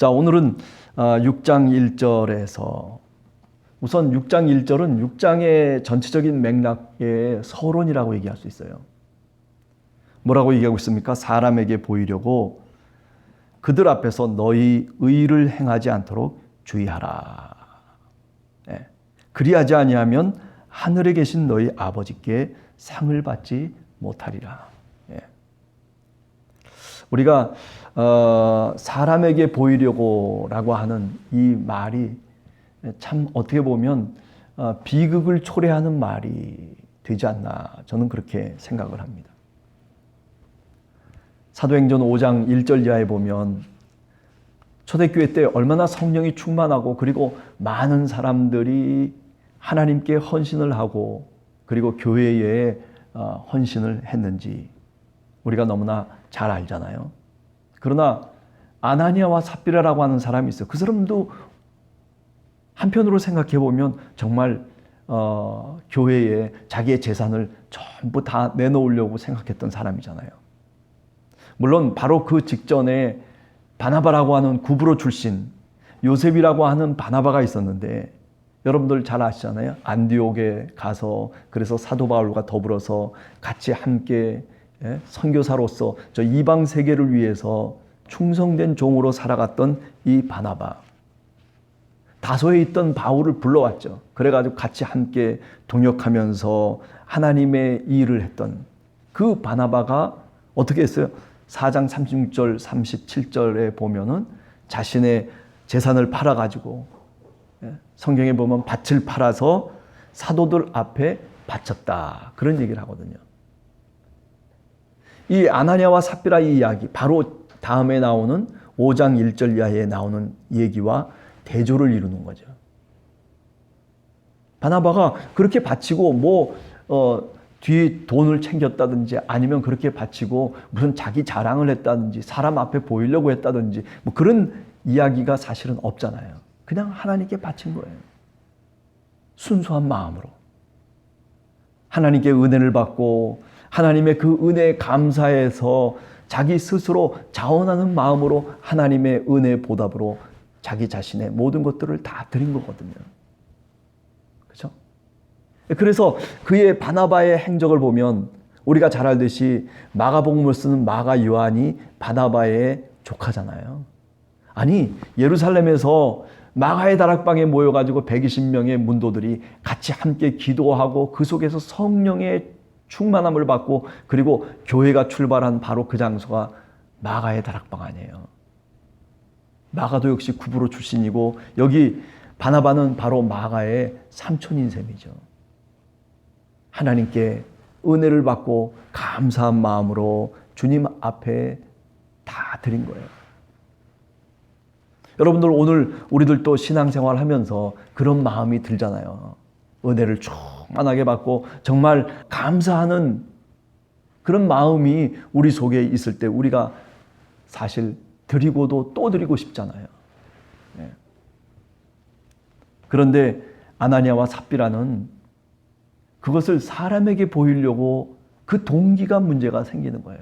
자, 오늘은 6장 1절에서 우선 6장 1절은 6장의 전체적인 맥락의 서론이라고 얘기할 수 있어요. 뭐라고 얘기하고 있습니까? 사람에게 보이려고 그들 앞에서 너희 의를 행하지 않도록 주의하라. 네. 그리하지 아니하면 하늘에 계신 너희 아버지께 상을 받지 못하리라. 네. 우리가 사람에게 보이려고라고 하는 이 말이 참 어떻게 보면 비극을 초래하는 말이 되지 않나, 저는 그렇게 생각을 합니다. 사도행전 5장 1절 이하에 보면 초대교회 때 얼마나 성령이 충만하고 그리고 많은 사람들이 하나님께 헌신을 하고 그리고 교회에 헌신을 했는지 우리가 너무나 잘 알잖아요. 그러나 아나니아와 삽비라라고 하는 사람이 있어요. 그 사람도 한편으로 생각해 보면 정말 교회에 자기의 재산을 전부 다 내놓으려고 생각했던 사람이잖아요. 물론 바로 그 직전에 바나바라고 하는 구브로 출신 요셉이라고 하는 바나바가 있었는데, 여러분들 잘 아시잖아요. 안디옥에 가서 그래서 사도 바울과 더불어서 같이 함께 선교사로서 저 이방 세계를 위해서 충성된 종으로 살아갔던 이 바나바, 다소에 있던 바울을 불러왔죠. 그래가지고 같이 함께 동역하면서 하나님의 일을 했던 그 바나바가 어떻게 했어요? 4장 36절 37절에 보면은 자신의 재산을 팔아가지고, 성경에 보면 밭을 팔아서 사도들 앞에 바쳤다, 그런 얘기를 하거든요. 이 아나니아와 삽비라 이 이야기, 바로 다음에 나오는 5장 1절 이하에 나오는 얘기와 대조를 이루는 거죠. 바나바가 그렇게 바치고 뒤에 돈을 챙겼다든지 아니면 그렇게 바치고 무슨 자기 자랑을 했다든지 사람 앞에 보이려고 했다든지 그런 이야기가 사실은 없잖아요. 그냥 하나님께 바친 거예요. 순수한 마음으로 하나님께 은혜를 받고 하나님의 그 은혜에 감사해서 자기 스스로 자원하는 마음으로 하나님의 은혜 보답으로 자기 자신의 모든 것들을 다 드린 거거든요. 그렇죠? 그래서 그의 바나바의 행적을 보면 우리가 잘 알듯이 마가복음을 쓰는 마가 요한이 바나바의 조카잖아요. 아니, 예루살렘에서 마가의 다락방에 모여가지고 120명의 문도들이 같이 함께 기도하고 그 속에서 성령의 충만함을 받고 그리고 교회가 출발한 바로 그 장소가 마가의 다락방 아니에요. 마가도 역시 구브로 출신이고 여기 바나바는 바로 마가의 삼촌인 셈이죠. 하나님께 은혜를 받고 감사한 마음으로 주님 앞에 다 드린 거예요. 여러분들 오늘 우리들도 신앙생활 하면서 그런 마음이 들잖아요. 은혜를 충만하게 받고 정말 감사하는 그런 마음이 우리 속에 있을 때 우리가 사실 드리고도 또 드리고 싶잖아요. 그런데 아나니아와 삽비라는 그것을 사람에게 보이려고 그 동기가 문제가 생기는 거예요.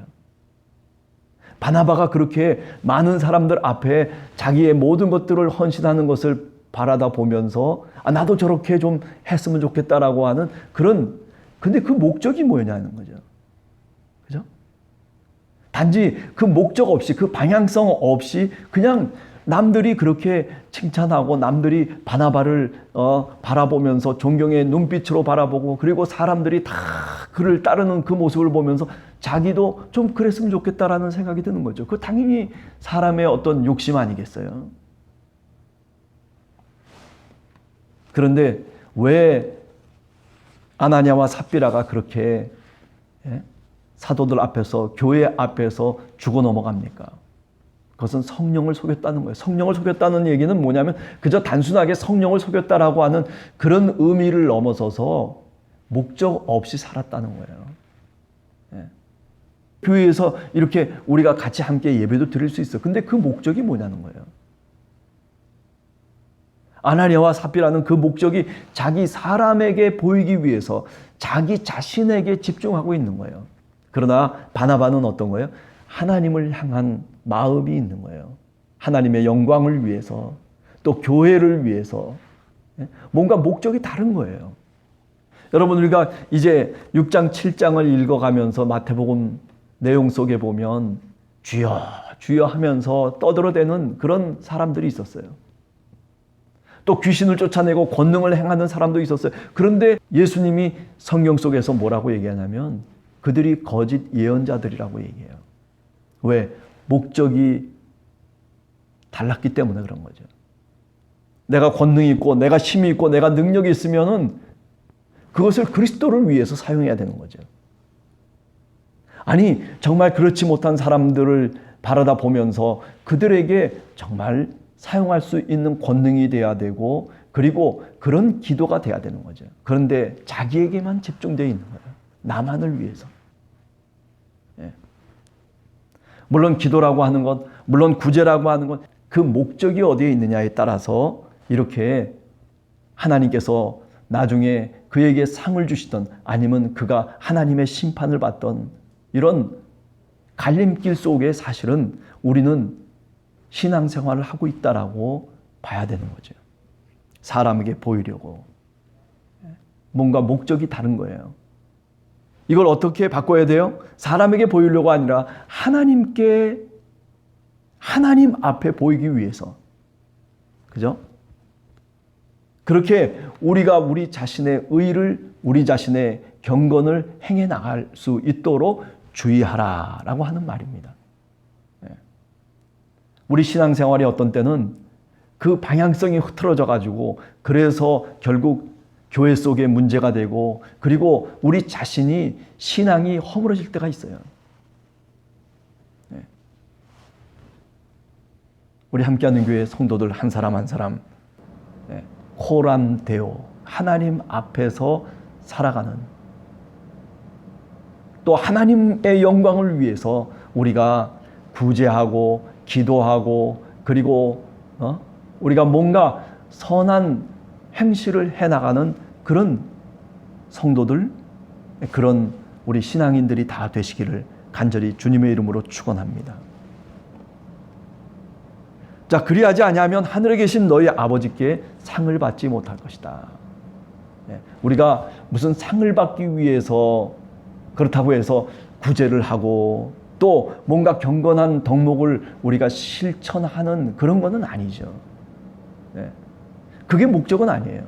바나바가 그렇게 많은 사람들 앞에 자기의 모든 것들을 헌신하는 것을 바라다 보면서 나도 저렇게 좀 했으면 좋겠다라고 하는 근데 그 목적이 뭐냐는 거죠. 그죠? 단지 그 목적 없이, 그 방향성 없이 그냥 남들이 그렇게 칭찬하고 남들이 바나바를 바라보면서 존경의 눈빛으로 바라보고 그리고 사람들이 다 그를 따르는 그 모습을 보면서 자기도 좀 그랬으면 좋겠다라는 생각이 드는 거죠. 그 당연히 사람의 어떤 욕심 아니겠어요? 그런데 왜 아나니아와 삽비라가 그렇게 사도들 앞에서, 교회 앞에서 죽어 넘어갑니까? 그것은 성령을 속였다는 거예요. 성령을 속였다는 얘기는 뭐냐면 그저 단순하게 성령을 속였다라고 하는 그런 의미를 넘어서서 목적 없이 살았다는 거예요. 교회에서 이렇게 우리가 같이 함께 예배도 드릴 수 있어요. 근데 그 목적이 뭐냐는 거예요. 아나니아와 삽비라는 그 목적이 자기 사람에게 보이기 위해서 자기 자신에게 집중하고 있는 거예요. 그러나 바나바는 어떤 거예요? 하나님을 향한 마음이 있는 거예요. 하나님의 영광을 위해서, 또 교회를 위해서 뭔가 목적이 다른 거예요. 여러분, 우리가 이제 6장, 7장을 읽어가면서 마태복음 내용 속에 보면 주여, 주여 하면서 떠들어대는 그런 사람들이 있었어요. 또 귀신을 쫓아내고 권능을 행하는 사람도 있었어요. 그런데 예수님이 성경 속에서 뭐라고 얘기하냐면 그들이 거짓 예언자들이라고 얘기해요. 왜? 목적이 달랐기 때문에 그런 거죠. 내가 권능이 있고 내가 힘이 있고 내가 능력이 있으면은 그것을 그리스도를 위해서 사용해야 되는 거죠. 아니, 정말 그렇지 못한 사람들을 바라다 보면서 그들에게 정말 사용할 수 있는 권능이 돼야 되고, 그리고 그런 기도가 돼야 되는 거죠. 그런데 자기에게만 집중되어 있는 거예요. 나만을 위해서. 예. 물론 기도라고 하는 것, 물론 구제라고 하는 것, 그 목적이 어디에 있느냐에 따라서 이렇게 하나님께서 나중에 그에게 상을 주시던, 아니면 그가 하나님의 심판을 받던 이런 갈림길 속에 사실은 우리는 신앙생활을 하고 있다라고 봐야 되는 거죠. 사람에게 보이려고. 뭔가 목적이 다른 거예요. 이걸 어떻게 바꿔야 돼요? 사람에게 보이려고 아니라 하나님께, 하나님 앞에 보이기 위해서. 그죠? 그렇게 우리가 우리 자신의 의를, 우리 자신의 경건을 행해 나갈 수 있도록 주의하라라고 하는 말입니다. 우리 신앙생활이 어떤 때는 그 방향성이 흐트러져 가지고 그래서 결국 교회 속에 문제가 되고, 그리고 우리 자신이 신앙이 허물어질 때가 있어요. 우리 함께하는 교회 성도들 한 사람 한 사람 코람 데오, 하나님 앞에서 살아가는, 또 하나님의 영광을 위해서 우리가 구제하고 기도하고, 그리고 우리가 뭔가 선한 행실을 해나가는 그런 성도들, 그런 우리 신앙인들이 다 되시기를 간절히 주님의 이름으로 축원합니다. 자, 그리하지 아니하면 하늘에 계신 너희 아버지께 상을 받지 못할 것이다. 우리가 무슨 상을 받기 위해서 그렇다고 해서 구제를 하고 또 뭔가 경건한 덕목을 우리가 실천하는 그런 것은 아니죠. 그게 목적은 아니에요.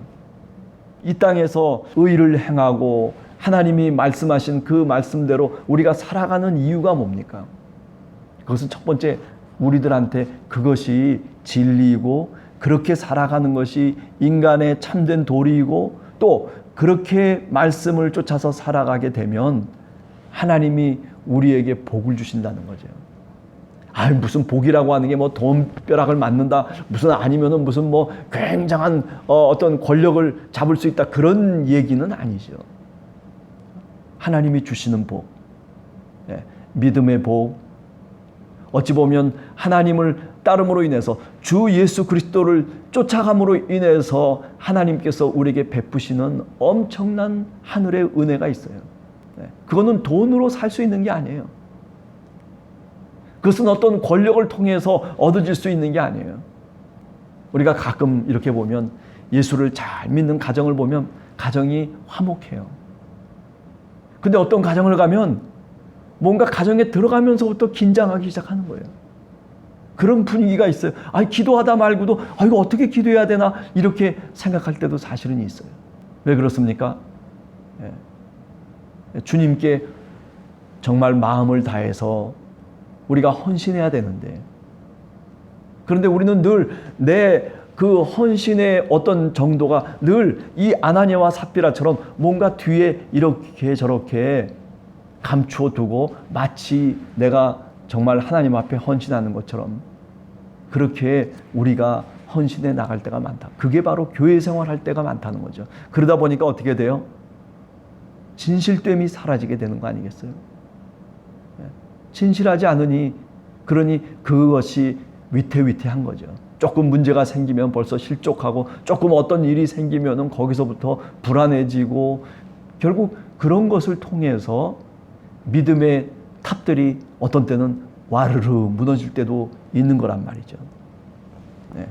이 땅에서 의를 행하고 하나님이 말씀하신 그 말씀대로 우리가 살아가는 이유가 뭡니까? 그것은 첫 번째, 우리들한테 그것이 진리이고 그렇게 살아가는 것이 인간의 참된 도리이고, 또 그렇게 말씀을 쫓아서 살아가게 되면 하나님이 우리에게 복을 주신다는 거죠. 무슨 복이라고 하는 게 뭐 돈벼락을 맞는다, 무슨 아니면은 무슨 뭐 굉장한 어떤 권력을 잡을 수 있다, 그런 얘기는 아니죠. 하나님이 주시는 복, 믿음의 복, 어찌 보면 하나님을 따름으로 인해서 주 예수 그리스도를 쫓아감으로 인해서 하나님께서 우리에게 베푸시는 엄청난 하늘의 은혜가 있어요. 그거는 돈으로 살 수 있는 게 아니에요. 그것은 어떤 권력을 통해서 얻어질 수 있는 게 아니에요. 우리가 가끔 이렇게 보면 예수를 잘 믿는 가정을 보면 가정이 화목해요. 근데 어떤 가정을 가면 뭔가 가정에 들어가면서부터 긴장하기 시작하는 거예요. 그런 분위기가 있어요. 기도하다 말고도 이거 어떻게 기도해야 되나 이렇게 생각할 때도 사실은 있어요. 왜 그렇습니까? 주님께 정말 마음을 다해서 우리가 헌신해야 되는데, 그런데 우리는 늘 내 그 헌신의 어떤 정도가 늘 이 아나니아와 삽비라처럼 뭔가 뒤에 이렇게 저렇게 감추어 두고 마치 내가 정말 하나님 앞에 헌신하는 것처럼 그렇게 우리가 헌신해 나갈 때가 많다. 그게 바로 교회 생활할 때가 많다는 거죠. 그러다 보니까 어떻게 돼요? 진실됨이 사라지게 되는 거 아니겠어요? 진실하지 않으니, 그러니 그것이 위태위태한 거죠. 조금 문제가 생기면 벌써 실족하고, 조금 어떤 일이 생기면 거기서부터 불안해지고, 결국 그런 것을 통해서 믿음의 탑들이 어떤 때는 와르르 무너질 때도 있는 거란 말이죠. 네.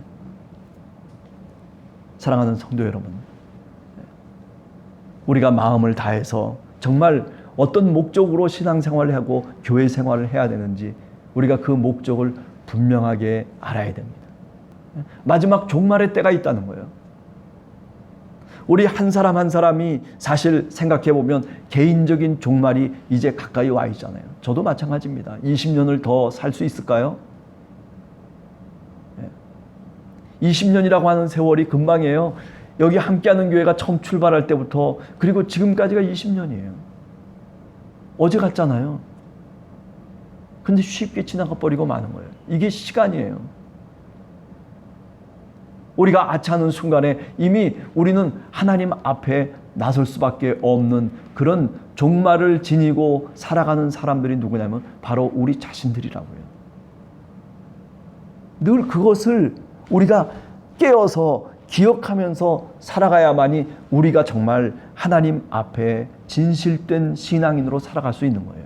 사랑하는 성도 여러분, 우리가 마음을 다해서 정말 어떤 목적으로 신앙생활을 하고 교회 생활을 해야 되는지 우리가 그 목적을 분명하게 알아야 됩니다. 마지막 종말의 때가 있다는 거예요. 우리 한 사람 한 사람이 사실 생각해 보면 개인적인 종말이 이제 가까이 와 있잖아요. 저도 마찬가지입니다. 20년을 더 살 수 있을까요? 20년이라고 하는 세월이 금방이에요. 여기 함께하는 교회가 처음 출발할 때부터 그리고 지금까지가 20년이에요. 어제 같잖아요. 근데 쉽게 지나가 버리고 마는 거예요. 이게 시간이에요. 우리가 아차하는 순간에 이미 우리는 하나님 앞에 나설 수밖에 없는 그런 종말을 지니고 살아가는 사람들이 누구냐면 바로 우리 자신들이라고요. 늘 그것을 우리가 깨어서 기억하면서 살아가야만이 우리가 정말 하나님 앞에 진실된 신앙인으로 살아갈 수 있는 거예요.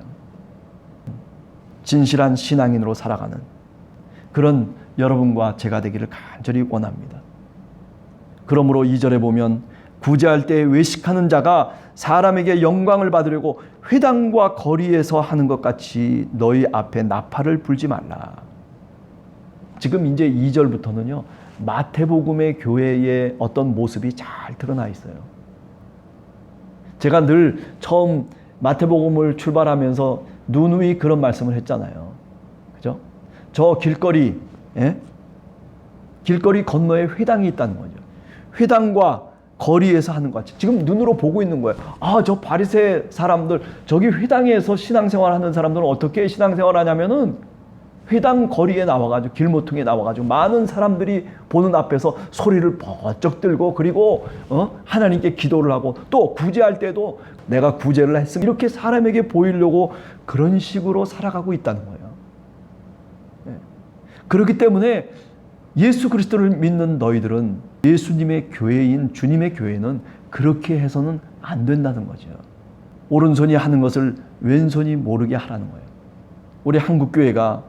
진실한 신앙인으로 살아가는 그런 여러분과 제가 되기를 간절히 원합니다. 그러므로 2절에 보면 구제할 때 외식하는 자가 사람에게 영광을 받으려고 회당과 거리에서 하는 것 같이 너희 앞에 나팔을 불지 말라. 지금 이제 2절부터는요. 마태복음의 교회의 어떤 모습이 잘 드러나 있어요. 제가 늘 처음 마태복음을 출발하면서 누누이 그런 말씀을 했잖아요. 그죠? 저 길거리, 길거리 건너에 회당이 있다는 거죠. 회당과 거리에서 하는 것 같이 지금 눈으로 보고 있는 거예요. 아, 저 바리새 사람들, 저기 회당에서 신앙생활 하는 사람들은 어떻게 신앙생활 하냐면은 회당 거리에 나와가지고 길모퉁이에 나와가지고 많은 사람들이 보는 앞에서 소리를 번쩍 들고 그리고 하나님께 기도를 하고 또 구제할 때도 내가 구제를 했으면 이렇게 사람에게 보이려고 그런 식으로 살아가고 있다는 거예요. 그렇기 때문에 예수 그리스도를 믿는 너희들은 예수님의 교회인 주님의 교회는 그렇게 해서는 안 된다는 거죠. 오른손이 하는 것을 왼손이 모르게 하라는 거예요. 우리 한국교회가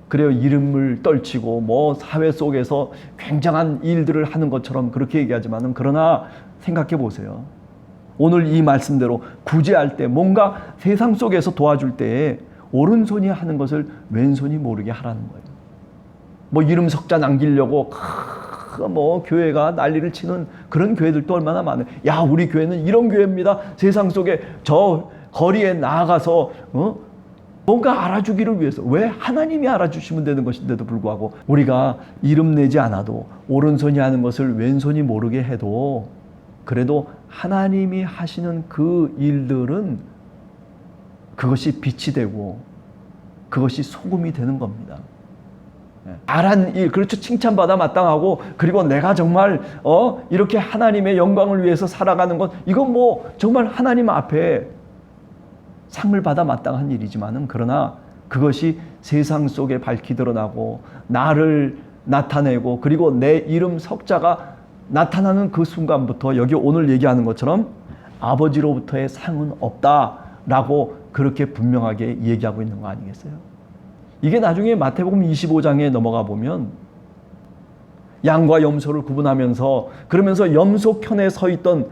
그래요. 이름을 떨치고 뭐 사회 속에서 굉장한 일들을 하는 것처럼 그렇게 얘기하지만은 그러나 생각해 보세요. 오늘 이 말씀대로 구제할 때 뭔가 세상 속에서 도와줄 때에 오른손이 하는 것을 왼손이 모르게 하라는 거예요. 뭐 이름 석자 남기려고 뭐 교회가 난리를 치는 그런 교회들도 얼마나 많아요. 야, 우리 교회는 이런 교회입니다. 세상 속에 저 거리에 나아가서 뭔가 알아주기를 위해서 왜 하나님이 알아주시면 되는 것인데도 불구하고 우리가 이름 내지 않아도 오른손이 하는 것을 왼손이 모르게 해도 그래도 하나님이 하시는 그 일들은 그것이 빛이 되고 그것이 소금이 되는 겁니다. 잘한 일, 그렇죠. 칭찬받아 마땅하고 그리고 내가 정말 이렇게 하나님의 영광을 위해서 살아가는 것 이건 뭐 정말 하나님 앞에 상을 받아 마땅한 일이지만은 그러나 그것이 세상 속에 밝히 드러나고 나를 나타내고 그리고 내 이름 석자가 나타나는 그 순간부터 여기 오늘 얘기하는 것처럼 아버지로부터의 상은 없다라고 그렇게 분명하게 얘기하고 있는 거 아니겠어요? 이게 나중에 마태복음 25장에 넘어가 보면 양과 염소를 구분하면서 그러면서 염소 편에 서 있던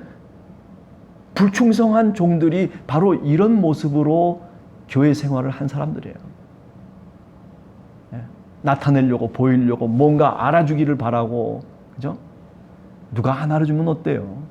불충성한 종들이 바로 이런 모습으로 교회 생활을 한 사람들이에요. 나타내려고 보이려고 뭔가 알아주기를 바라고 그죠? 누가 안 알아주면 어때요?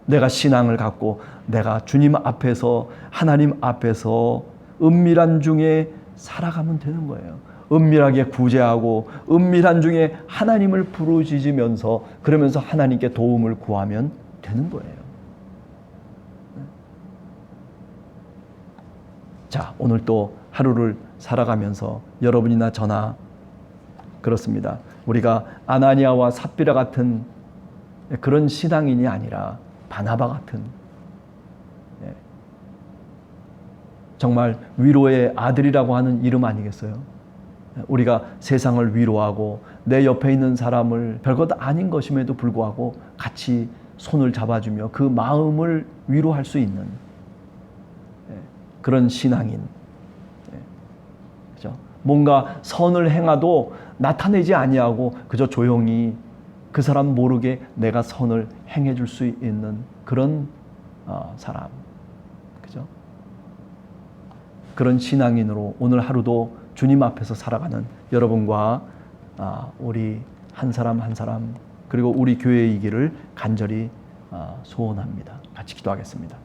내가 신앙을 갖고 내가 주님 앞에서 하나님 앞에서 은밀한 중에 살아가면 되는 거예요. 은밀하게 구제하고 은밀한 중에 하나님을 부르짖으면서 그러면서 하나님께 도움을 구하면 되는 거예요. 자, 오늘 또 하루를 살아가면서 여러분이나 저나 그렇습니다. 우리가 아나니아와 삽비라 같은 그런 신앙인이 아니라 바나바 같은 정말 위로의 아들이라고 하는 이름 아니겠어요? 우리가 세상을 위로하고 내 옆에 있는 사람을 별것 아닌 것임에도 불구하고 같이 손을 잡아주며 그 마음을 위로할 수 있는 그런 신앙인. 그죠? 뭔가 선을 행하도 나타내지 아니하고 그저 조용히 그 사람 모르게 내가 선을 행해 줄 수 있는 그런 사람. 그죠? 그런 신앙인으로 오늘 하루도 주님 앞에서 살아가는 여러분과 우리 한 사람 한 사람 그리고 우리 교회이기를 간절히 소원합니다. 같이 기도하겠습니다.